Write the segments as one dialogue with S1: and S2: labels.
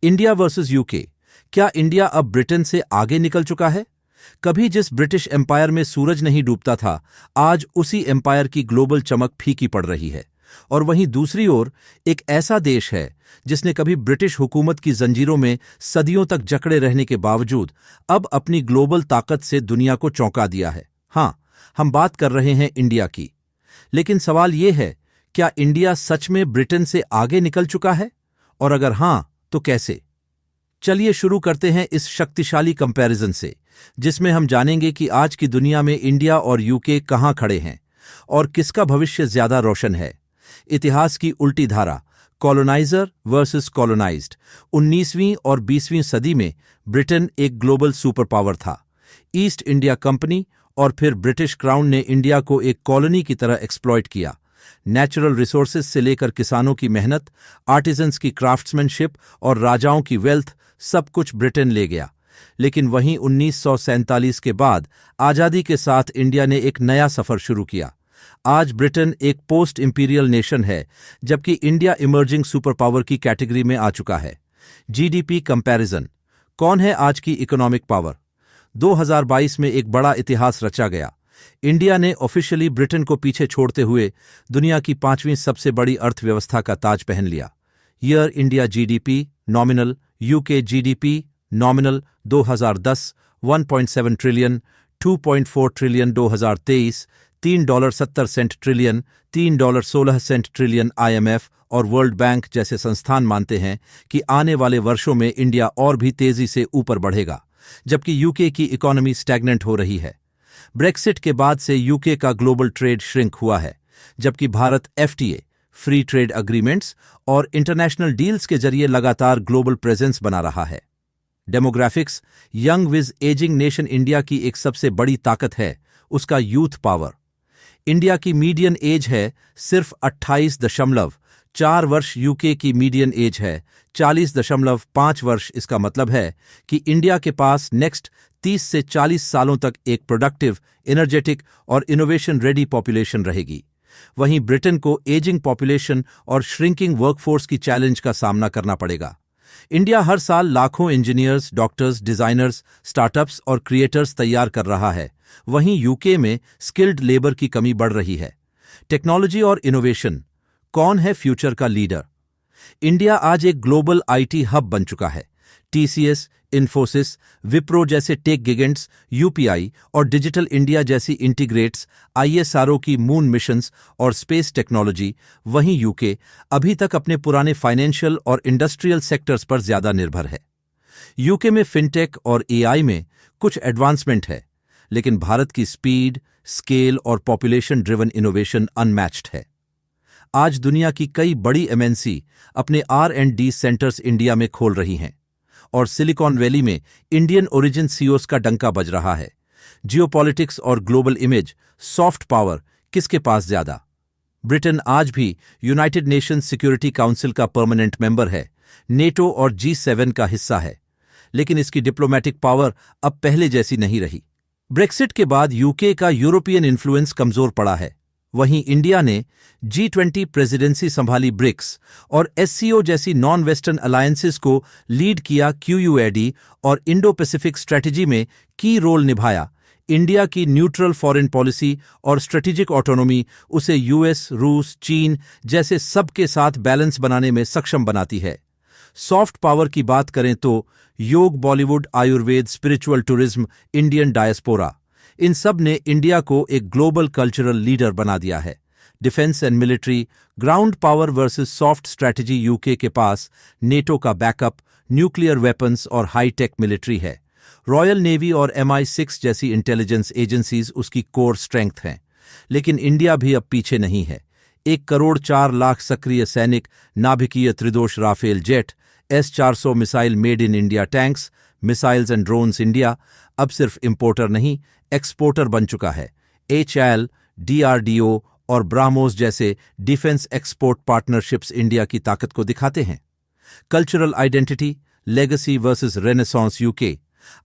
S1: India versus UK. क्या India अब Britain से आगे निकल चुका है? कभी जिस ब्रिटिश एम्पायर में सूरज नहीं डूबता था, आज उसी एम्पायर की ग्लोबल चमक फीकी पड़ रही है। और वहीं दूसरी ओर एक ऐसा देश है जिसने कभी ब्रिटिश हुकूमत की जंजीरों में सदियों तक जकड़े रहने के बावजूद अब अपनी ग्लोबल ताकत से दुनिया को चौंका दिया है। हां, हम बात कर रहे हैं इंडिया की। लेकिन सवाल यह है, क्या इंडिया सच में ब्रिटेन से आगे निकल चुका है? और अगर हां, तो कैसे? चलिए शुरू करते हैं इस शक्तिशाली कंपैरिजन से, जिसमें हम जानेंगे कि आज की दुनिया में इंडिया और यूके कहां खड़े हैं और किसका भविष्य ज्यादा रोशन है। इतिहास की उल्टी धारा, कॉलोनाइजर वर्सेस कॉलोनाइज्ड। 19वीं और 20वीं सदी में ब्रिटेन एक ग्लोबल सुपर पावर था। ईस्ट इंडिया कंपनी और फिर ब्रिटिश क्राउन ने इंडिया को एक कॉलोनी की तरह एक्सप्लॉइट किया। नेचुरल रिसोर्सेज से लेकर किसानों की मेहनत, आर्टिजन्स की क्राफ्ट्समैनशिप और राजाओं की वेल्थ, सब कुछ ब्रिटेन ले गया। लेकिन वहीं 1947 के बाद आजादी के साथ इंडिया ने एक नया सफर शुरू किया। आज ब्रिटेन एक पोस्ट इंपीरियल नेशन है, जबकि इंडिया इमर्जिंग सुपर पावर की कैटेगरी में आ चुका है। GDP comparison. कौन है आज की इकोनॉमिक पावर? 2022 में एक बड़ा इतिहास रचा गया। इंडिया ने ऑफिशियली ब्रिटेन को पीछे छोड़ते हुए दुनिया की 5वीं सबसे बड़ी अर्थव्यवस्था का ताज पहन लिया। Year India GDP nominal, UK GDP nominal 2010 1.7 trillion, 2.4 trillion 2023, $3.70 trillion, $3.16 trillion. IMF और वर्ल्ड बैंक जैसे संस्थान मानते हैं कि आने वाले वर्षों में इंडिया और भी तेजी से ऊपर बढ़ेगा, जबकि यूके की इकोनॉमी स्टैग्नेंट हो रही है। ब्रेक्सिट के बाद से यूके का ग्लोबल ट्रेड श्रिंक हुआ है, जबकि Bharat FTA, free trade agreements और इंटरनेशनल डील्स के जरिए लगातार ग्लोबल प्रेजेंस बना रहा है। Demographics. Young vs aging nation India की एक सबसे बड़ी ताकत है उसका यूथ पावर। इंडिया की मीडियन एज है सिर्फ 28.4 वर्ष, यूके की मीडियन एज है 40.5 वर्ष। इसका मतलब है कि इंडिया के पास नेक्स्ट 30 से 40 सालों तक एक प्रोडक्टिव, एनर्जेटिक और इनोवेशन रेडी पॉपुलेशन रहेगी। वहीं ब्रिटेन को एजिंग पॉपुलेशन और श्रिंकिंग वर्कफोर्स की चैलेंज का सामना करना पड़ेगा। इंडिया हर साल लाखों इंजीनियर्स, डॉक्टर्स, डिजाइनर्स, स्टार्टअप्स और क्रिएटर्स तैयार कर रहा है। वहीं यूके में स्किल्ड लेबर की कमी बढ़ रही है। टेक्नोलॉजी और इनोवेशन। कौन है फ्यूचर का लीडर? इंडिया आज एक ग्लोबल आईटी हब बन चुका है। टीसीएस, इन्फोसिस, विप्रो जैसे टेक गिगेंट्स, यूपीआई और डिजिटल इंडिया जैसी इंटीग्रेट्स, आईएसआरओ की मून मिशंस और स्पेस टेक्नोलॉजी। वहीं यूके अभी तक अपने पुराने फाइनेंशियल और इंडस्ट्रियल सेक्टर्स पर ज्यादा निर्भर है। यूके में फिनटेक और एआई में कुछ एडवांसमेंट है, लेकिन भारत की स्पीड, स्केल और पॉपुलेशन ड्रिवन इनोवेशन अनमैच्ड है। आज दुनिया की कई बड़ी एमएनसी अपने R&D सेंटर्स इंडिया में खोल रही हैं और सिलिकॉन वैली में इंडियन ओरिजिन सीईओज का डंका बज रहा है। जियोपॉलिटिक्स और ग्लोबल इमेज, सॉफ्ट पावर किसके पास ज्यादा? ब्रिटेन आज भी यूनाइटेड नेशंस सिक्योरिटी काउंसिल का परमानेंट मेंबर है, नेटो और G7 का हिस्सा है, लेकिन इसकी डिप्लोमैटिक पावर अब पहले जैसी नहीं रही। ब्रेक्सिट के बाद यूके का यूरोपियन इन्फ्लुएंस कमजोर पड़ा है। वहीं इंडिया ने G20 प्रेसिडेंसी संभाली, ब्रिक्स और एससीओ जैसी नॉन वेस्टर्न अलायंसेस को लीड किया, QUAD और इंडो पैसिफिक स्ट्रेटजी में की रोल निभाया। इंडिया की न्यूट्रल फॉरेन पॉलिसी और स्ट्रेटेजिक ऑटोनॉमी उसे यूएस, रूस, चीन जैसे सबके साथ बैलेंस बनाने में सक्षम बनाती है। सॉफ्ट पावर की बात करें तो yoga, Bollywood, Ayurveda, spiritual tourism, Indian diaspora, इन सब ने इंडिया को एक ग्लोबल कल्चरल लीडर बना दिया है। Defence and military. Ground power versus soft strategy. UK के पास नेटो का बैकअप, न्यूक्लियर वेपन्स और हाईटेक मिलिट्री है। रॉयल नेवी और MI6 जैसी इंटेलिजेंस एजेंसीज उसकी कोर स्ट्रेंथ हैं। लेकिन इंडिया भी अब पीछे नहीं है। 1,04,00,000 सक्रिय सैनिक, नाभिकीय त्रिदोष Rafale jet, S-400 missile made in India tanks, missiles and drones. India अब सिर्फ इंपोर्टर नहीं, एक्सपोर्टर बन चुका है। HAL, DRDO और ब्राह्मोस जैसे डिफेंस एक्सपोर्ट पार्टनरशिप्स इंडिया की ताकत को दिखाते हैं। Cultural identity, legacy versus renaissance. UK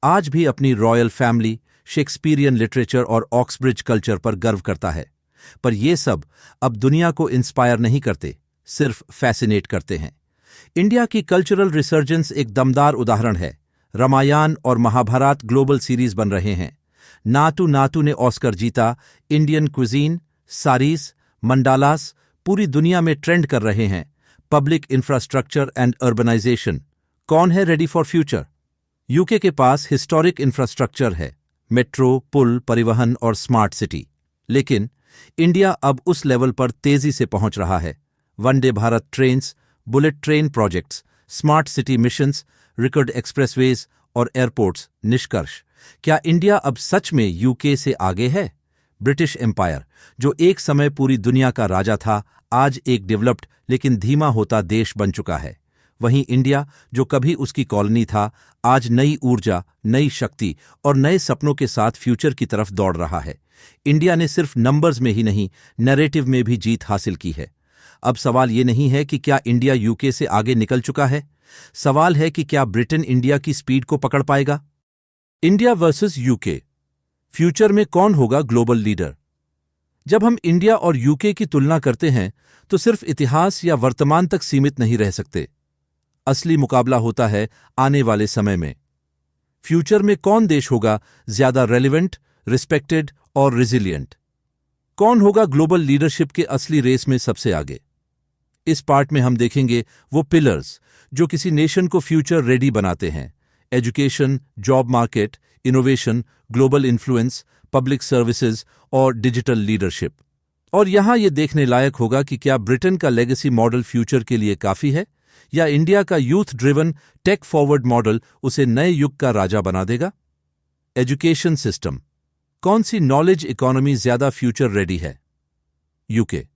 S1: आज भी अपनी रॉयल फैमिली, शेक्सपियरियन लिटरेचर और ऑक्सब्रिज कल्चर पर गर्व करता है। पर ये सब अब दुनिया को इंस्पायर नहीं करते, सिर्फ फैसिनेट करते हैं। इंडिया की कल्चरल रिसर्जेंस एक दमदार उदाहरण है। रामायण और महाभारत ग्लोबल सीरीज बन रहे हैं। नातू नातू ने ऑस्कर जीता। इंडियन क्विजीन, सारीस, मंडालास पूरी दुनिया में ट्रेंड कर रहे हैं। Public infrastructure and urbanization. कौन है रेडी फॉर फ्यूचर? यूके के पास हिस्टोरिक इंफ्रास्ट्रक्चर है, मेट्रो, पुल, परिवहन और स्मार्ट सिटी। लेकिन इंडिया अब उस लेवल पर तेजी से पहुंच रहा है। Vande Bharat trains, bullet train projects, smart city missions, record expressways और एयरपोर्ट्स। निष्कर्ष, क्या इंडिया अब सच में यूके से आगे है? ब्रिटिश एम्पायर, जो एक समय पूरी दुनिया का राजा था, आज एक डेवलप्ड लेकिन धीमा होता देश बन चुका है। वहीं इंडिया, जो कभी उसकी कॉलोनी था, आज नई ऊर्जा, नई शक्ति और नए सपनों के साथ फ्यूचर की तरफ दौड़ रहा है। इंडिया ने सिर्फ नंबर्स में ही नहीं, नैरेटिव में भी जीत हासिल की है। अब सवाल ये नहीं है कि क्या इंडिया यूके से आगे निकल चुका है, सवाल है कि क्या ब्रिटेन इंडिया की स्पीड को पकड़ पाएगा। इंडिया वर्सेस यूके, फ्यूचर में कौन होगा ग्लोबल लीडर? जब हम इंडिया और यूके की तुलना करते हैं तो सिर्फ इतिहास या वर्तमान तक सीमित नहीं रह सकते। असली मुकाबला होता है आने वाले समय में। फ्यूचर में कौन देश होगा ज्यादा रेलिवेंट, रिस्पेक्टेड और रिजिलियंट? कौन होगा ग्लोबल लीडरशिप के असली रेस में सबसे आगे? इस पार्ट में हम देखेंगे वो पिलर्स जो किसी नेशन को फ्यूचर रेडी बनाते हैं। Education, job market, innovation, global influence, public services और डिजिटल लीडरशिप। और यहां यह देखने लायक होगा कि क्या ब्रिटेन का लेगेसी मॉडल फ्यूचर के लिए काफी है या इंडिया का youth driven tech forward model उसे नए युग का राजा बना देगा। एजुकेशन सिस्टम, कौन सी नॉलेज इकोनॉमी ज्यादा फ्यूचर रेडी है? यूके,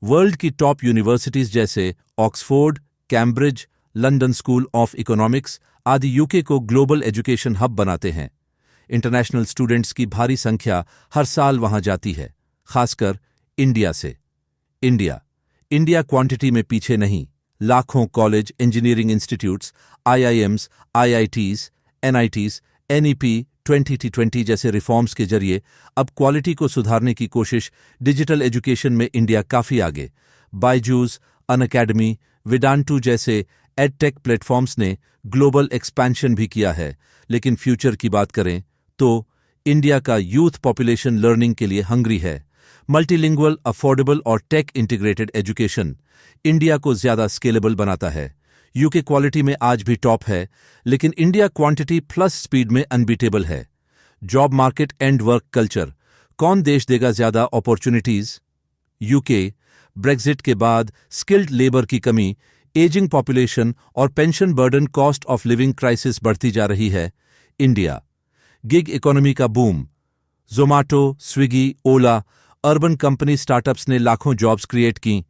S1: वर्ल्ड की टॉप यूनिवर्सिटीज जैसे Oxford, Cambridge, London school of economics आदि यूके को ग्लोबल एजुकेशन हब बनाते हैं। इंटरनेशनल स्टूडेंट्स की भारी संख्या हर साल वहां जाती है, खासकर इंडिया से। इंडिया क्वांटिटी में पीछे नहीं। लाखों college, engineering institutes, IIMs, IITs, NITs, NEP 2020 जैसे रिफॉर्म्स के जरिए अब क्वालिटी को सुधारने की कोशिश। डिजिटल एजुकेशन में इंडिया काफी आगे। बायजूस, अनअकैडमी, वेदांतु जैसे एडटेक प्लेटफॉर्म्स ने ग्लोबल एक्सपेंशन भी किया है। लेकिन फ्यूचर की बात करें तो इंडिया का यूथ पॉपुलेशन लर्निंग के लिए हंग्री है। मल्टीलिंगुअल, अफोर्डेबल और टेक इंटीग्रेटेड एजुकेशन इंडिया को ज्यादा स्केलेबल बनाता है। यूके क्वालिटी में आज भी टॉप है, लेकिन इंडिया क्वांटिटी प्लस स्पीड में अनबीटेबल है। Job market and work culture, कौन देश देगा ज्यादा अपॉर्चुनिटीज? यूके, ब्रेक्जिट के बाद स्किल्ड लेबर की कमी, एजिंग पॉपुलेशन और pension burden, cost of living crisis बढ़ती जा रही है। इंडिया, गिग इकोनॉमी का बूम, जोमाटो, स्विगी, ओला, अर्बन कंपनी स्टार्टअप्स ने लाखों जॉब्स क्रिएट की।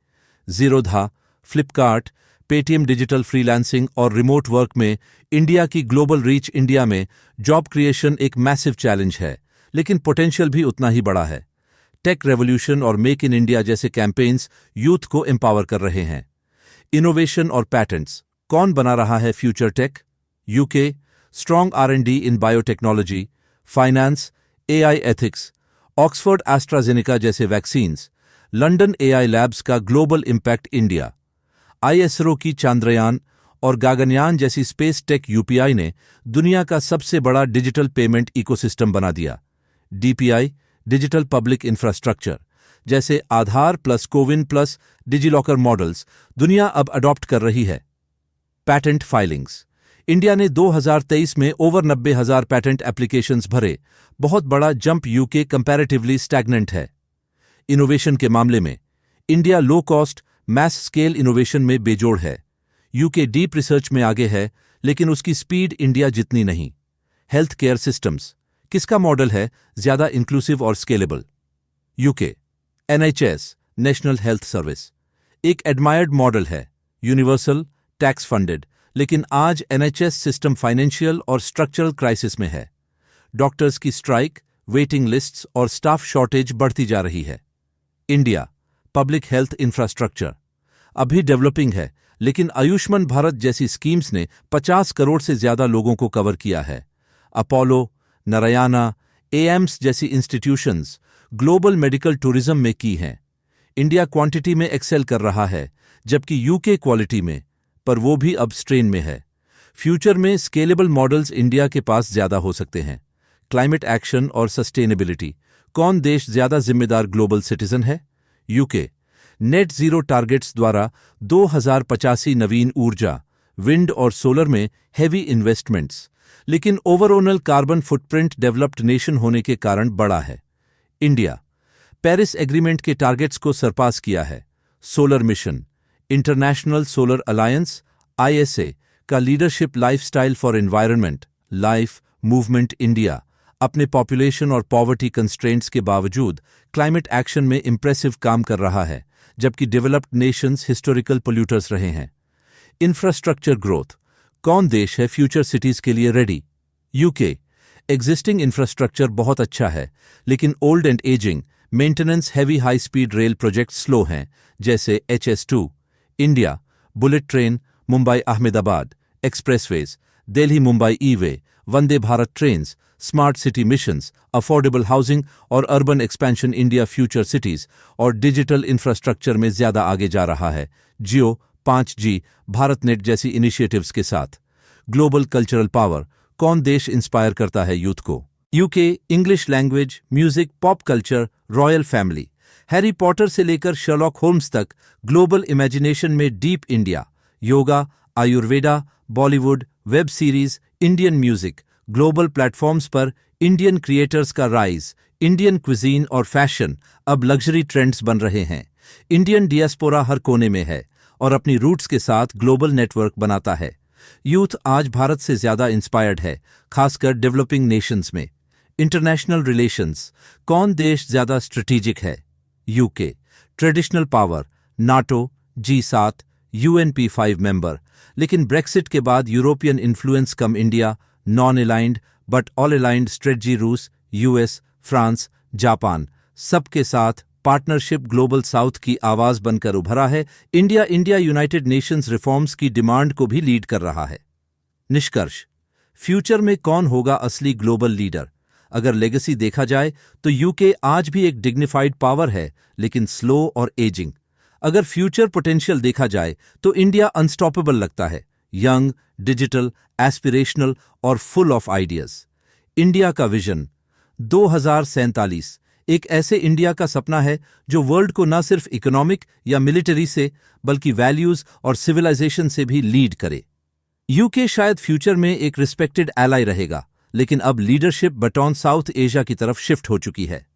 S1: Zerodha, Flipkart, Paytm digital freelancing और रिमोट वर्क में इंडिया की ग्लोबल रीच। इंडिया में जॉब क्रिएशन एक मैसिव चैलेंज है, लेकिन पोटेंशियल भी उतना ही बड़ा है। टेक रेवोल्यूशन और मेक इन इंडिया जैसे कैंपेन्स यूथ को एम्पावर कर रहे हैं। इनोवेशन और पैटेंट्स, कौन बना रहा है future tech? UK, strong R&D in biotechnology, finance, AI ethics, Oxford AstraZeneca जैसे वैक्सीन्स, लंदन AI लैब्स का ग्लोबल इम्पैक्ट। इंडिया, ISRO की चांद्रयान और गागनयान जैसी स्पेस टेक। यूपीआई ने दुनिया का सबसे बड़ा डिजिटल पेमेंट इकोसिस्टम बना दिया। DPI, डिजिटल पब्लिक इंफ्रास्ट्रक्चर जैसे Aadhaar plus CoWIN plus DigiLocker models दुनिया अब अडॉप्ट कर रही है। पैटेंट फाइलिंग्स, इंडिया ने 2023 में ओवर 90,000 पैटेंट एप्लीकेशंस भरे, बहुत बड़ा जंप। यूके कंपैरेटिवली स्टैग्नेंट है। इनोवेशन के मामले में India low cost, mass scale innovation में बेजोड़ है। यूके डीप रिसर्च में आगे है, लेकिन उसकी स्पीड इंडिया जितनी नहीं। हेल्थ केयर सिस्टम्स, किसका मॉडल है ज्यादा इंक्लूसिव और scalable? UK, NHS, national health service, एक एडमायर्ड मॉडल है, यूनिवर्सल, टैक्स फंडेड। लेकिन आज NHS सिस्टम फाइनेंशियल और स्ट्रक्चरल क्राइसिस में है। डॉक्टर्स की स्ट्राइक, वेटिंग लिस्ट्स और स्टाफ शॉर्टेज बढ़ती जा रही है। इंडिया, पब्लिक हेल्थ इंफ्रास्ट्रक्चर अभी डेवलपिंग है, लेकिन आयुष्मान भारत जैसी स्कीम्स ने 50 करोड़ से ज्यादा लोगों को कवर किया है। अपोलो, नारायणा, एम्स जैसी इंस्टीट्यूशंस ग्लोबल मेडिकल टूरिज्म में की हैं। इंडिया क्वांटिटी में एक्सेल कर रहा है, जबकि यूके क्वालिटी में पर वो भी अब स्ट्रेन में है। फ्यूचर में स्केलेबल मॉडल्स इंडिया के पास ज्यादा हो सकते हैं। क्लाइमेट एक्शन और सस्टेनेबिलिटी, कौन देश ज्यादा जिम्मेदार ग्लोबल सिटीजन है? यूके। नेट जीरो टारगेट्स द्वारा 2085 नवीन ऊर्जा, विंड और सोलर में हेवी इन्वेस्टमेंट्स, लेकिन overall carbon footprint developed nation होने के कारण बड़ा है। इंडिया। पेरिस एग्रीमेंट के टारगेट्स को सरपास किया है। Solar mission, international solar alliance (ISA) का leadership lifestyle for environment life movement India अपने पॉपुलेशन और पॉवर्टी कंस्ट्रेंट्स के बावजूद क्लाइमेट एक्शन में इंप्रेसिव काम कर रहा है, जबकि डेवलप्ड नेशंस हिस्टोरिकल पोल्यूटर्स रहे हैं। इंफ्रास्ट्रक्चर ग्रोथ, कौन देश है फ्यूचर सिटीज के लिए रेडी? यूके। एग्जिस्टिंग इंफ्रास्ट्रक्चर बहुत अच्छा है, लेकिन old and ageing, maintenance heavy high speed rail project slow हैं, जैसे HS2। India. Bullet train, Mumbai Ahmedabad expressways, Delhi Mumbai e way, Vande Bharat trains, smart city missions, affordable housing और urban expansion India future cities और digital infrastructure में ज्यादा आगे जा रहा है, जियो, 5G, भारत नेट जैसी इनिशिएटिव्स के साथ। ग्लोबल कल्चरल पावर, कौन देश इंस्पायर करता है यूथ को? UK. English language, music, pop culture, royal family, Harry Potter से लेकर शर्लॉक होम्स तक ग्लोबल इमेजिनेशन में deep India, yoga, Ayurveda, Bollywood, web series, Indian music, global platforms पर इंडियन क्रिएटर्स का राइज, इंडियन क्विजीन और फैशन अब लग्जरी ट्रेंड्स बन रहे हैं। इंडियन डियास्पोरा हर कोने में है और अपनी रूट्स के साथ ग्लोबल नेटवर्क बनाता है। यूथ आज भारत से ज्यादा इंस्पायर्ड है, खासकर डेवलपिंग नेशंस में। इंटरनेशनल रिलेशंस, कौन देश ज्यादा स्ट्रेटेजिक है? UK. Traditional power, NATO, G7, UNP5 member, लेकिन ब्रेक्सिट के बाद European influence come India, non aligned but all aligned strategy रूस, US, फ्रांस, जापान, सबके साथ पार्टनरशिप ग्लोबल साउथ की आवाज बनकर उभरा है। इंडिया यूनाइटेड नेशंस रिफॉर्म्स की डिमांड को भी लीड कर रहा है। निष्कर्ष, फ्यूचर में कौन होगा असली ग्लोबल लीडर? अगर लेगेसी देखा जाए तो यूके आज भी एक डिग्निफाइड पावर है, लेकिन स्लो और एजिंग। अगर फ्यूचर पोटेंशियल देखा जाए तो इंडिया अनस्टॉपेबल लगता है, यंग, डिजिटल, एस्पिरेशनल और फुल ऑफ आइडियाज। इंडिया का विजन 2047 एक ऐसे इंडिया का सपना है जो वर्ल्ड को न सिर्फ इकोनॉमिक या मिलिट्री से, बल्कि वैल्यूज और सिविलाइजेशन से भी लीड करे। यूके शायद फ्यूचर में एक रिस्पेक्टेड एलाई रहेगा, लेकिन अब लीडरशिप बटॉन साउथ एशिया की तरफ शिफ्ट हो चुकी है।